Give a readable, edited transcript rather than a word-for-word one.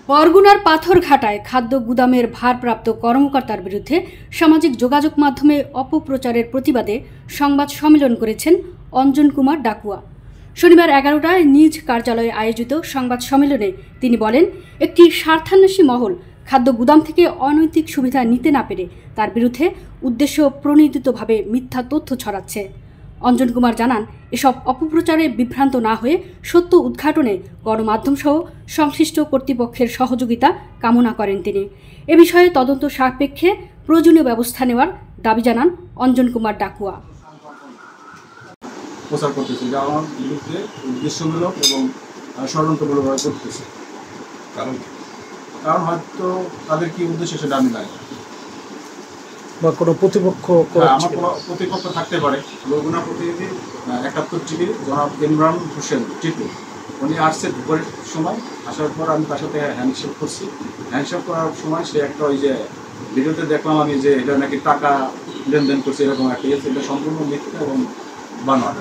বরগুনার পাথরঘাটায় খাদ্য গুদামের ভারপ্রাপ্ত কর্মকর্তার বিরুদ্ধে সামাজিক যোগাযোগ মাধ্যমে অপপ্রচারের প্রতিবাদে সংবাদ সম্মেলন করেছেন অঞ্জন কুমার ডাকুয়া। শনিবার 11টায় নিজ কার্যালয়ে আয়োজিত সংবাদ সম্মেলনে তিনি বলেন, একটি স্বার্থান্বেষী মহল খাদ্য গুদাম থেকে অনৈতিক সুবিধা নিতে না পেরে তার বিরুদ্ধে উদ্দেশ্য প্রণোদিতভাবে মিথ্যা তথ্য ছড়াচ্ছে। অঞ্জন কুমার জানান, এসব অপপ্রচারে বিভ্রান্ত না হয়ে সত্য উদ্ঘাটনে গণমাধ্যমসহ সংশ্লিষ্ট কর্তৃপক্ষের সহযোগিতা কামনা করেন তিনি। এ বিষয়ে তদন্ত সাপেক্ষে প্রয়োজনীয় ব্যবস্থা নেওয়ার দাবি জানান অঞ্জন কুমার ডাকুয়া। প্রচার করতেছে যা আমার বিরুদ্ধে উদ্দেশ্যমূলক এবং ষড়যন্ত্রমূলকভাবে করতেছে। কারণ হয়তো তাদের কি উদ্দেশ্য সেটা আমি জানি বা কোনো প্রতিপক্ষ, আমার কোনো প্রতিপক্ষ থাকতে পারে। বরগুনা প্রতিনিধি 71 টিভি জনাব ইমরান হোসেন টিপু উনি আসছে দুপুরের সময়, আসার পর আমি তার সাথে হ্যান্ডশেক করছি। হ্যান্ডশেক করার সময় সে একটা ওই যে ভিডিওতে দেখলাম আমি যে এটা নাকি টাকা লেনদেন করছে এরকম একটা, এটা সম্পূর্ণ মিথ্যা এবং বানোয়াট।